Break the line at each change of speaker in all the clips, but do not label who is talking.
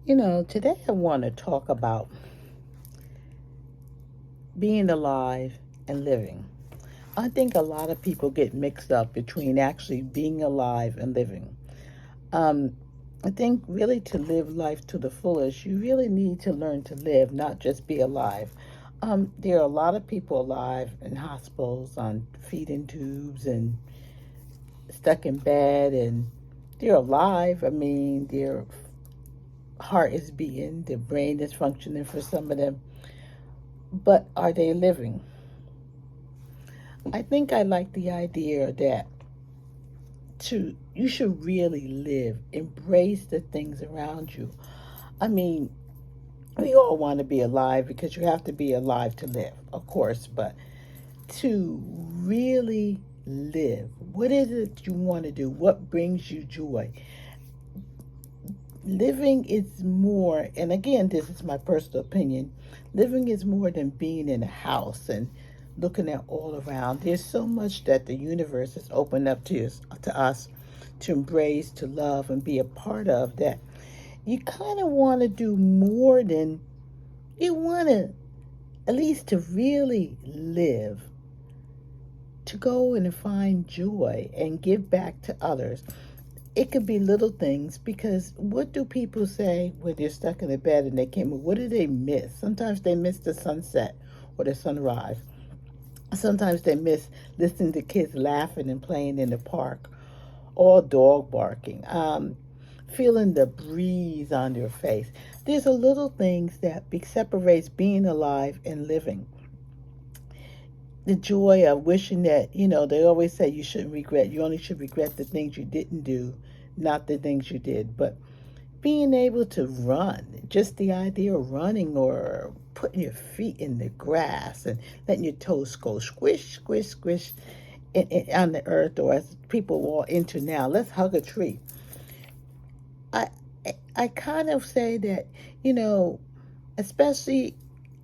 Today I want to talk about being alive and living. I think a lot of people get mixed up between actually being alive and living. Um, I think really to live life to the fullest, you really need to learn to live, not just be alive. There are a lot of people alive in hospitals on feeding tubes and stuck in bed, and they're alive. I mean, their heart is beating, their brain is functioning for some of them, but are they living? I think I like the idea that you should really live, embrace the things around you. I mean, we all want to be alive because you have to be alive to live, of course, but to really live, what is it you want to do? What brings you joy? Living is more, and again, this is my personal opinion, living is more than being in a house and looking at all around. There's so much that the universe has opened up to us to embrace, to love, and be a part of that you kind of want to do more than you want to, at least to really live, to go and find joy and give back to others. It could be little things, because what do people say when they're stuck in the bed and they came? What do they miss? Sometimes they miss the sunset or the sunrise. Sometimes they miss listening to kids laughing and playing in the park, or dog barking, feeling the breeze on their face. There's a little things that separates being alive and living. The joy of wishing that, they always say you shouldn't regret. You only should regret the things you didn't do, not the things you did. But being able to run, just the idea of running or putting your feet in the grass and letting your toes go squish, squish, squish on the earth, or as people walk into now, let's hug a tree. I, I kind of say that, you know, especially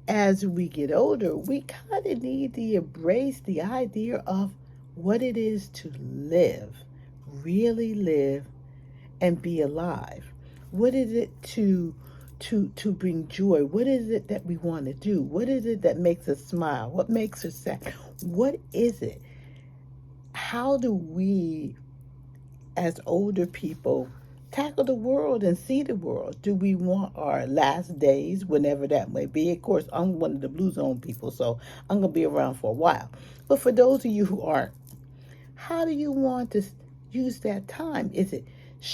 as we get older, we kind of need to embrace the idea of what it is to live, really live, and be alive. What is it to bring joy? What is it that we want to do? What is it that makes us smile? What makes us sad? What is it? How do we, as older people, tackle the world and see the world? Do we want our last days, whenever that may be? Of course, I'm one of the Blue Zone people, so I'm going to be around for a while. But for those of you who aren't, how do you want to use that time? Is it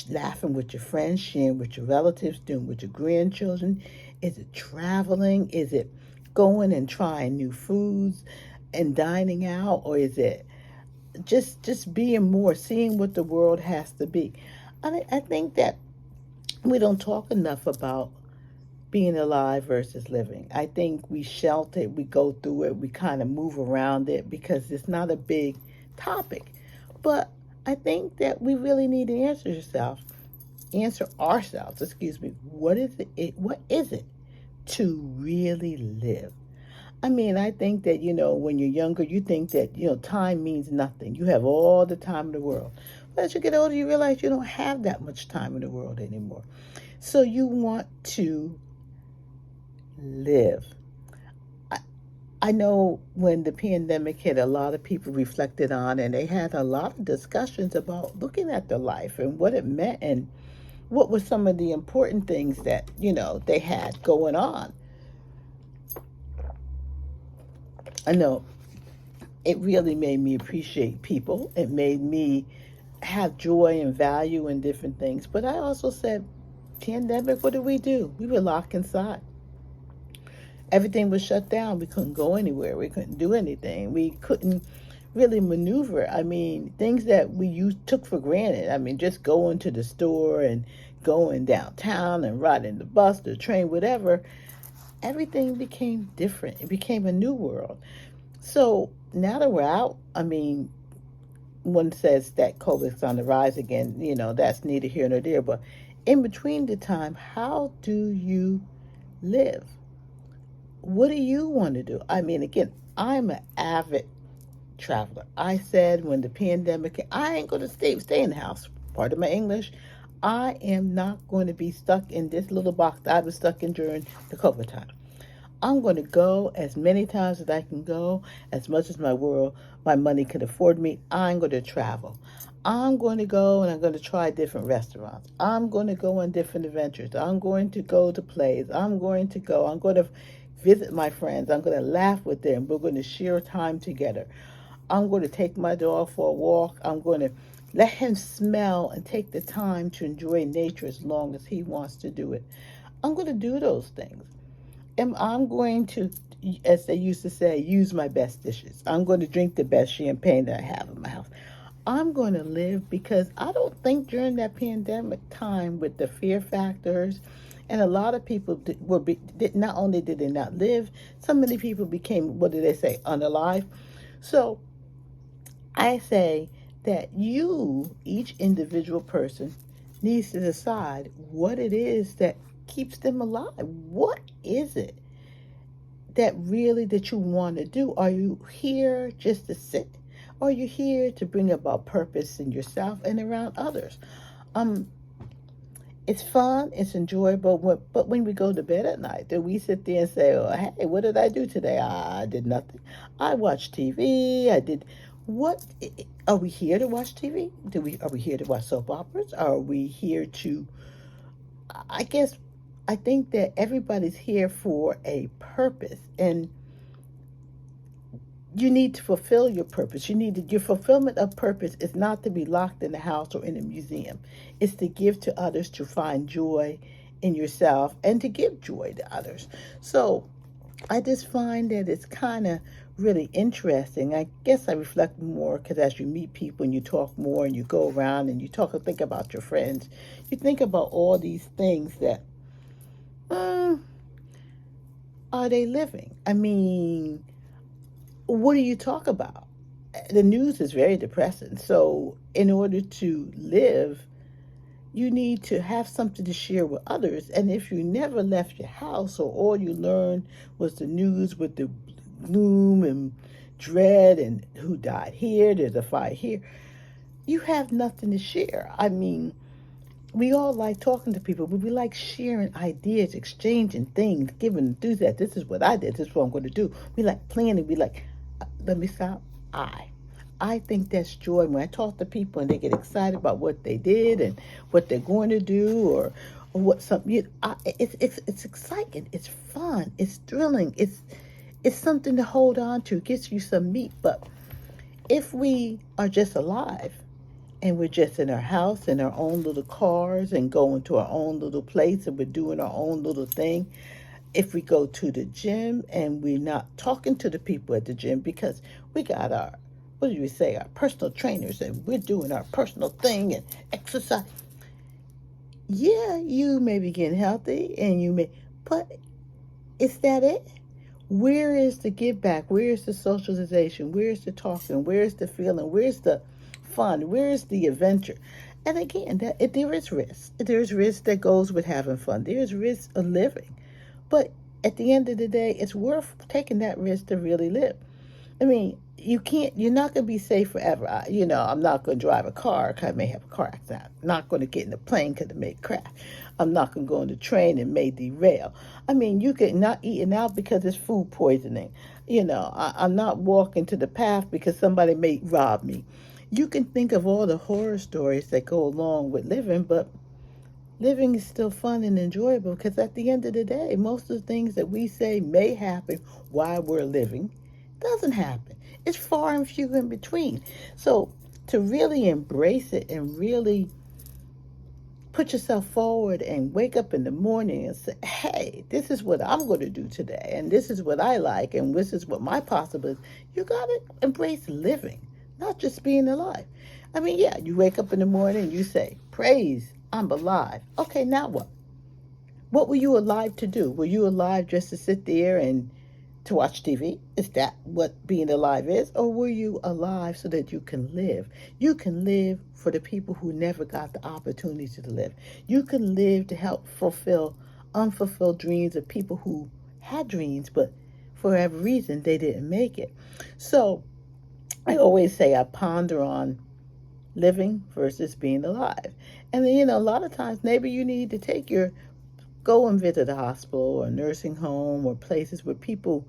laughing with your friends, sharing with your relatives, doing with your grandchildren? Is it traveling? Is it going and trying new foods and dining out? Or is it just being more, seeing what the world has to be? I think that we don't talk enough about being alive versus living. I think we shelter it, we go through it, we kind of move around it because it's not a big topic. But I think that we really need to answer ourselves, excuse me, what is it to really live? I mean, I think that, when you're younger, you think that, time means nothing. You have all the time in the world. But as you get older, you realize you don't have that much time in the world anymore. So you want to live. I, I know when the pandemic hit, a lot of people reflected on, and they had a lot of discussions about looking at their life and what it meant and what were some of the important things that, they had going on. I know it really made me appreciate people. It made me have joy and value in different things. But I also said, pandemic, what did we do? We were locked inside. Everything was shut down. We couldn't go anywhere. We couldn't do anything. We couldn't really maneuver. I mean, things that we took for granted. I mean, just going to the store and going downtown and riding the bus, the train, whatever. Everything became different. It became a new world. So now that we're out, I mean, one says that COVID's on the rise again. That's neither here nor there. But in between the time, how do you live? What do you want to do? I mean, again, I'm an avid traveler. I said when the pandemic, I ain't going to stay in the house. Part of my English. I am not going to be stuck in this little box that I was stuck in during the COVID time. I'm going to go as many times as I can go, as much as my money can afford me. I'm going to travel. I'm going to go and I'm going to try different restaurants. I'm going to go on different adventures. I'm going to go to plays. I'm going to visit my friends. I'm going to laugh with them. We're going to share time together. I'm going to take my dog for a walk. I'm going to let him smell and take the time to enjoy nature as long as he wants to do it. I'm going to do those things. And I'm going to, as they used to say, use my best dishes. I'm going to drink the best champagne that I have in my house. I'm going to live because I don't think during that pandemic time with the fear factors, and a lot of people not only did they not live, so many people became, what do they say, unalive. So I say that each individual person, needs to decide what it is that keeps them alive. What is it that you want to do? Are you here just to sit? Or are you here to bring about purpose in yourself and around others? Um, it's fun, it's enjoyable, but when we go to bed at night, do we sit there and say, "Oh, hey, what did I do today? I did nothing. I watched TV. I did what? Are we here to watch TV? Are we here to watch soap operas? Are we here to? I guess I think that everybody's here for a purpose, and you need to fulfill your purpose. Your fulfillment of purpose is not to be locked in the house or in a museum. It's to give to others, to find joy in yourself, and to give joy to others. So I just find that it's kind of really interesting. I guess I reflect more because as you meet people and you talk more and you go around and you talk and think about your friends, you think about all these things that, uh, are they living? I mean, what do you talk about? The news is very depressing. So, in order to live, you need to have something to share with others. And if you never left your house or all you learned was the news with the gloom and dread and who died here, there's a fire here, you have nothing to share. I mean, we all like talking to people, but we like sharing ideas, exchanging things, giving enthusiasm. This is what I did. This is what I'm going to do. We like planning. We like, let me stop. I think that's joy when I talk to people and they get excited about what they did and what they're going to do or what something. It's exciting. It's fun. It's thrilling. It's something to hold on to. It gets you some meat. But if we are just alive and we're just in our house in our own little cars and going to our own little place and we're doing our own little thing, if we go to the gym and we're not talking to the people at the gym because we got our, what do you say, our personal trainers and we're doing our personal thing and exercise, yeah, you may be getting healthy and but is that it? Where is the give back? Where is the socialization? Where is the talking? Where is the feeling? Where's the fun? Where is the adventure? And again, there is risk. There's risk that goes with having fun. There's risk of living. But at the end of the day, it's worth taking that risk to really live. I mean, you're not going to be safe forever. I'm not going to drive a car because I may have a car accident. I'm not going to get in a plane because it may crash. I'm not going to go on the train and may derail. I mean, you could not eating out because it's food poisoning. I'm not walking to the path because somebody may rob me. You can think of all the horror stories that go along with living, but living is still fun and enjoyable because at the end of the day, most of the things that we say may happen while we're living doesn't happen. It's far and few in between. So to really embrace it and really put yourself forward and wake up in the morning and say, hey, this is what I'm going to do today, and this is what I like, and this is what my possible is. You got to embrace living, not just being alive. I mean, yeah, you wake up in the morning and you say, praise, I'm alive. Okay, now what? What were you alive to do? Were you alive just to sit there and to watch TV? Is that what being alive is? Or were you alive so that you can live? You can live for the people who never got the opportunity to live. You can live to help fulfill unfulfilled dreams of people who had dreams, but for whatever reason, they didn't make it. So I always say I ponder on living versus being alive. And then, a lot of times maybe you need to go and visit a hospital or a nursing home or places where people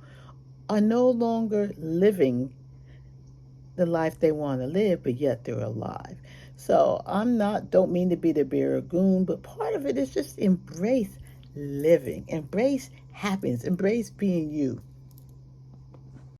are no longer living the life they want to live, but yet they're alive. So don't mean to be the bearer of gloom, but part of it is just embrace living, embrace happiness, embrace being you.